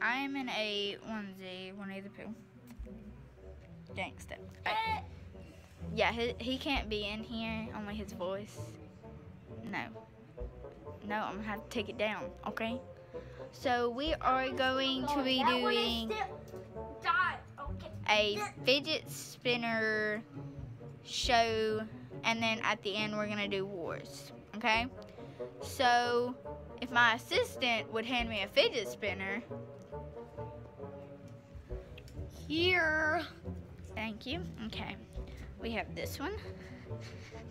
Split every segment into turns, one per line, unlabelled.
I am in a onesie, Winnie the Pooh. Gangsta. Yeah, he can't be in here, only his voice. No, I'm gonna have to take it down, okay? So we are going to be doing a fidget spinner show, and then at the end we're gonna do wars, okay? So if my assistant would hand me a fidget spinner. Here. Thank you. Okay. We have this one.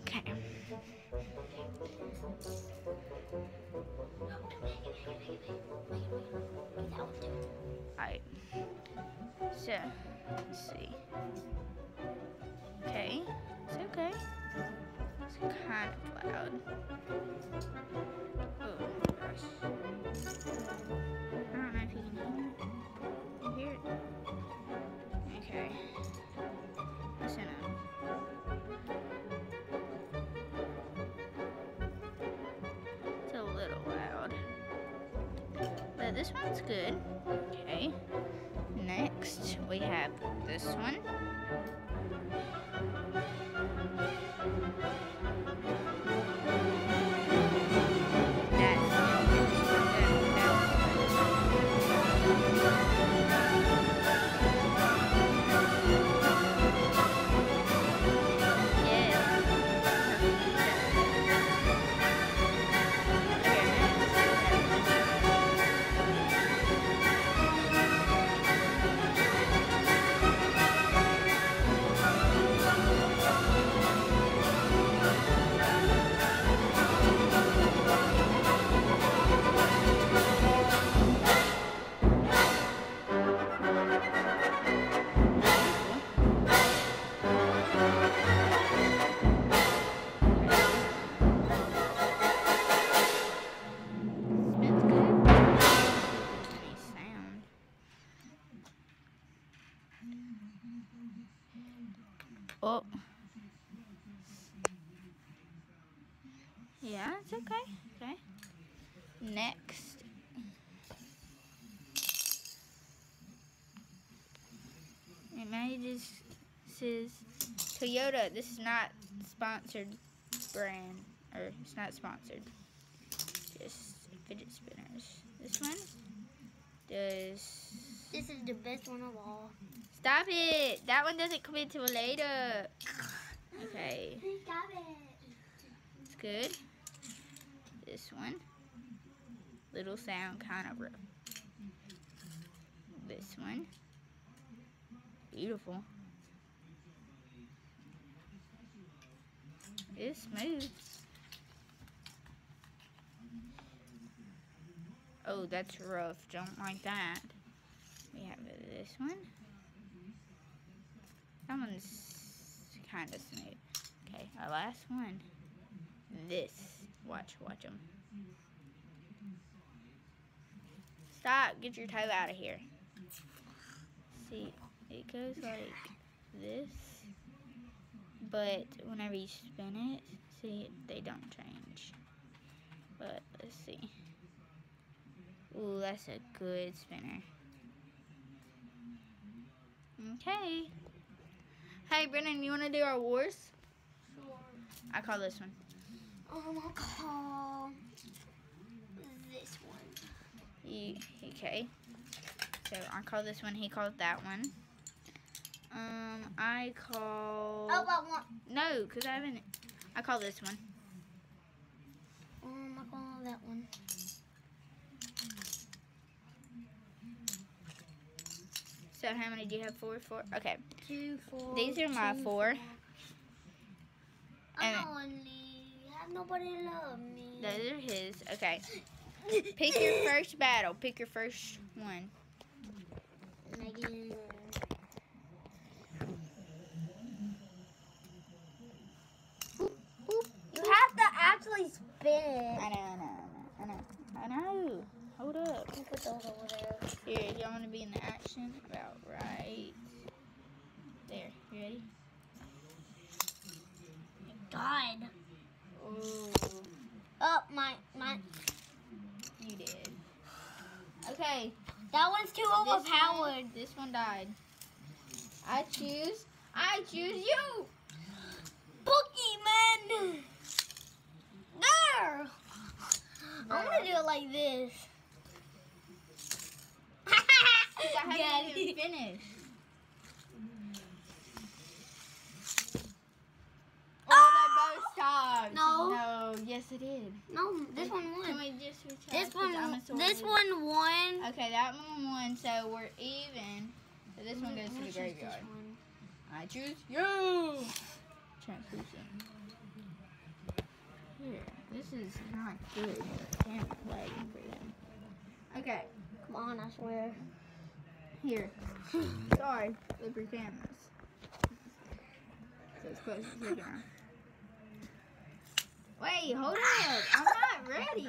Okay. Alright. So, let's see. Okay. It's okay. It's kind of loud. Oh, gosh. I don't know if you can hear it. Okay. Listen up. It's a little loud. But this one's good. Okay. Next, we have this one. Oh. Yeah, it's okay. Okay. Next. It may just says Toyota. This is not sponsored brand, or it's not sponsored. Just fidget spinners. This one does.
This is the best one of all.
Stop it! That one doesn't come until later. Okay.
Stop it.
It's good. This one. Little sound kind of rough. This one. Beautiful. It's smooth. Oh, that's rough. Don't like that. We have this one. That one's kind of smooth. Okay, our last one. This. Watch them. Stop. Get your toe out of here. See, it goes like this. But whenever you spin it, see, they don't change. But let's see. Ooh, that's a good spinner. Okay. Hey, Brennan, you want to do our wars?
Sure.
I call this one.
I'll call this one.
Okay. So I call this one. He called that one. I call.
Oh, I want.
No, because I haven't. I call this one.
I call that one.
So how many do you have? Four? Okay.
2, 4.
These are my 4.
I'm lonely. I have nobody to love me.
Those are his. Okay. Pick your first battle. Pick your first one.
Megan. You have to actually spin it.
I know. Hold up.
You put those over there.
Here, y'all want to be in the action? About right there. You ready?
God.
Ooh.
Oh, my.
You did. Okay.
That one's too overpowered.
This one died. I choose you.
Pokemon. No. I'm gonna do it like this.
I haven't even finished. Oh, they both stopped.
No.
No. Yes, it did.
No, this one won.
Can we just retry?
This one won.
Okay, that one won, so we're even. So this one goes to the graveyard. I choose you. Translucent. Here, this is not good. Camera lagging for them. Okay.
Come on, I swear.
Here. Sorry, flip your cameras. So it's close to the camera. Wait, hold up. I'm not ready.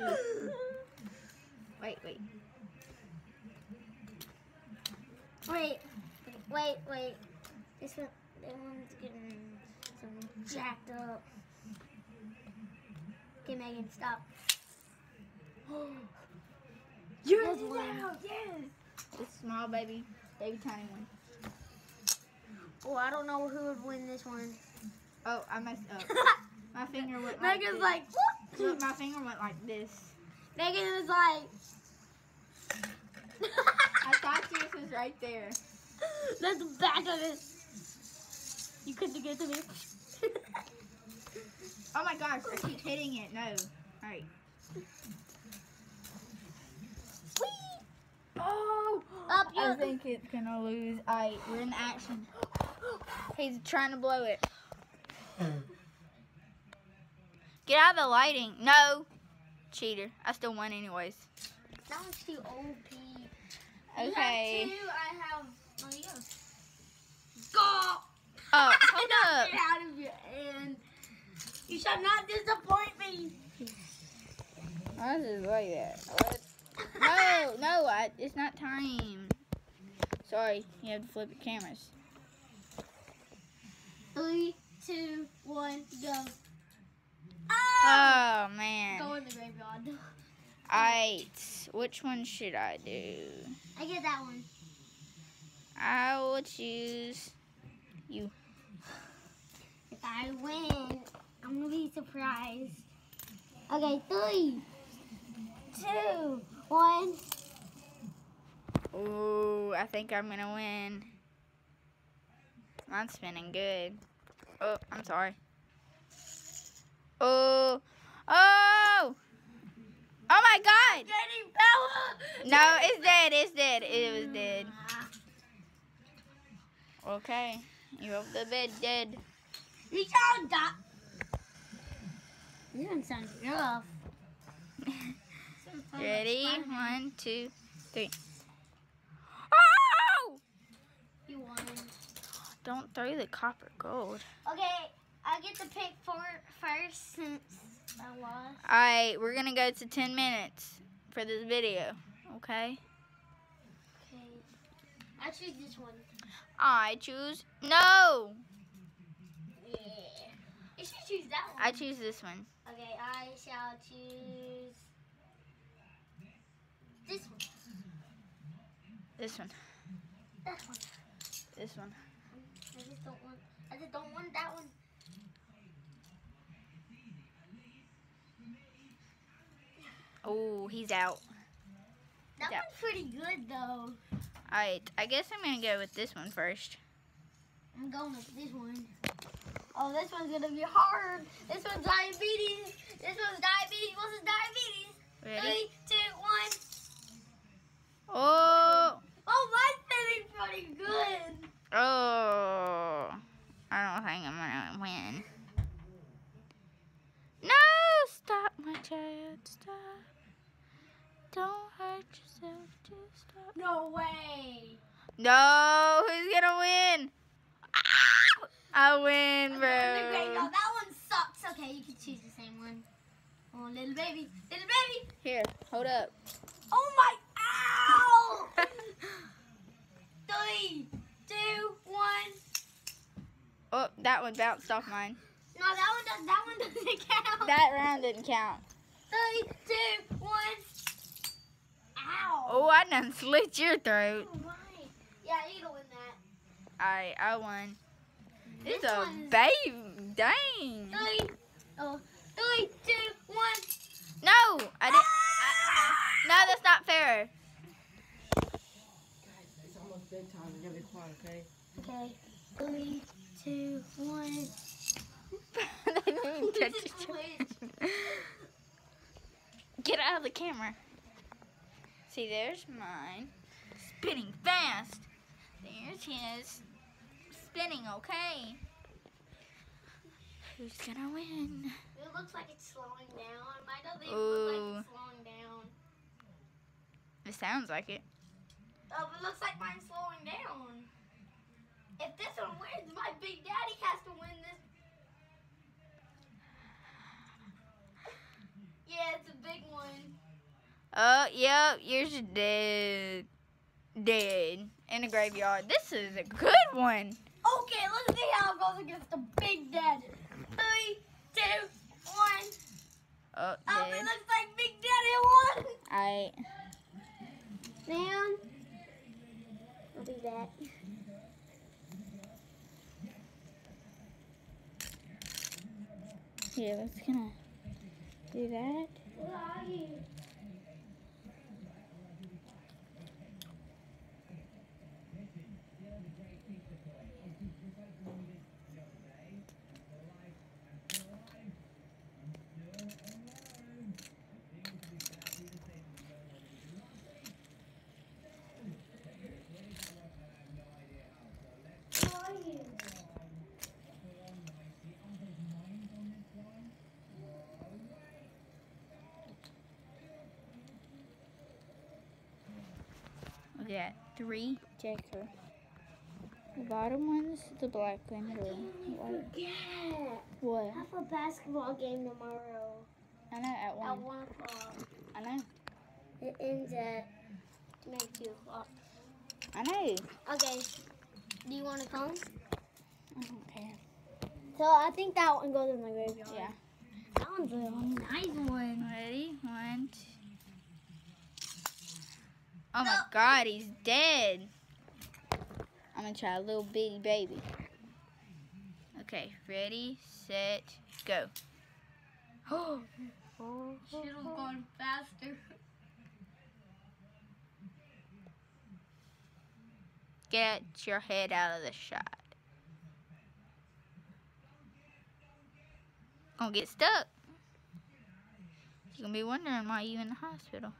Wait.
Wait. This one's getting some jacked up. Okay, Megan, stop.
You're
There's
out,
one.
yes. This small baby tiny one.
Oh, I don't know who would win this one.
Oh, I messed up. My finger went like
Megan's
this.
like, what?
Look, my finger went like this.
Megan was like.
I thought yours was right there.
That's the back of it. You couldn't get to me.
Oh my gosh, I keep hitting it. No. Alright. Oh!
Up
I
you.
think it's gonna lose. Alright, we're in action. He's trying to blow it. Get out of the lighting. No. Cheater. I still won anyways.
That one's too OP.
Okay.
You have two, I have. Oh, you go. Go!
Oh, hold up.
Get out of your hand. You shall not disappoint me.
I just like that. What? No, it's not time. Sorry, you have to flip your cameras.
3, 2, 1, go.
Oh, man.
Go in the graveyard.
Alright, which one should I do?
I get that one.
I will choose you.
If I win, I'm gonna be surprised. Okay, 3, 2, 1.
Ooh, I think I'm gonna win. Mine's spinning good. Oh, I'm sorry. Oh! Oh my God!
Getting power.
No, it's dead. It's dead. It was dead. Okay, you have the bed dead.
You shall die. This one sounds rough.
Ready? 1, 2, 3. Oh!
You won.
Don't throw the copper gold.
Okay, I get to pick first since I lost.
Alright, we're gonna go to 10 minutes for this video. Okay?
Okay. I choose this one.
I choose no.
Yeah. You should choose that one.
I choose this one.
Okay, I shall choose this one.
This one.
That one.
This one.
I just don't want that one.
Oh, he's out.
That
Yeah.
one's pretty good though.
Alright, I guess I'm gonna go with this one first.
I'm going with this one. Oh, this one's gonna be hard. This one's diabetes. This one's diabetes. What's his diabetes?
Ready?
3, 2, 1.
Oh!
Oh, mine's feeling pretty good.
Oh! I don't think I'm gonna win. No! Stop, my child. Stop. Don't hurt yourself. Just stop.
No way.
No! Who's gonna win? Ah! I win,
The
bro.
graveyard. That one sucks. Okay, you can choose the same one. Oh, little baby. Little baby.
Here, hold up.
Oh my. Ow! 3, 2, 1.
Oh, that one bounced off mine.
No, that one doesn't count.
That round didn't count.
3, 2, 1. Ow.
Oh, I done slit your throat.
Oh, right. Yeah, you don't win that.
Alright, I won.
This
It's a
one's-
baby. Dang.
3, 2, 1.
No, I didn't. No, that's not fair.
Guys, it's almost bedtime. We gotta be quiet, okay?
Okay. 3, 2, 1.
They didn't even touch each other. Get out of the camera. See, there's mine. Spinning fast. There's his. Spinning, okay. Who's gonna win?
It looks like it's slowing down. Mine doesn't even look like
Ooh.
it's slowing down.
It sounds like it.
Oh, but it looks like mine's slowing down. If this one wins, my Big Daddy has to win this. Yeah, it's a big one.
Oh, yep, yours is dead. Dead. In the graveyard. This is a good one.
Okay, let's see how it goes against the Big Daddy. 3, 2, 1.
Oh,
Oh, it
dead.
looks like Big Daddy won.
I.
Man, I'll do that.
Yeah, let's gonna do that.
Where are you? Where are you?
We got 3 checker. The bottom one's the black one. The white.
Yeah.
What?
I have a basketball game tomorrow
I know, at
at
1.
1 o'clock.
I know.
It ends at maybe 2 o'clock.
I know.
Okay. Do you want to come?
I don't care.
So I think that one goes in the graveyard.
Yeah.
That one's a nice one.
Ready? 1, 2. Oh my god, he's dead. I'm gonna try a little bitty baby. Okay, ready, set, go. Oh,
Should have gone faster.
get your head out of the shot. Gonna get stuck. You're gonna be wondering why you in the hospital.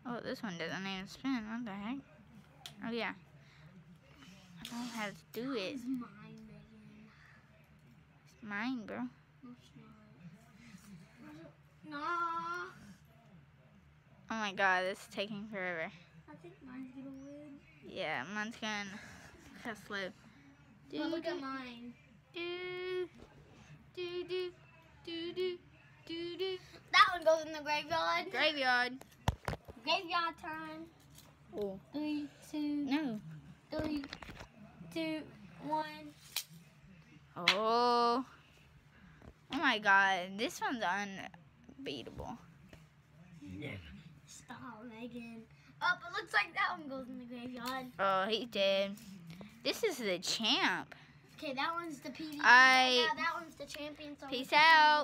Oh, this one doesn't even spin. What the heck? Oh yeah. I don't know how to do it.
It's mine, Megan.
It's mine, bro.
No, it's not. Nah.
Oh my god, this is taking forever.
I think mine's gonna win.
Yeah, mine's going kind of slow.
But look at mine.
Do, do, do, do, do, do, do.
That one goes in the graveyard.
Graveyard.
Graveyard time.
Oh.
3, 2,
No.
3, 2, 1.
Oh. Oh my god, this one's unbeatable.
Stop, Megan. Oh, but looks like that one goes in the graveyard.
Oh, he's dead. This is the champ.
Okay, that one's the PD.
I-
Now that one's the champion. So
Peace out.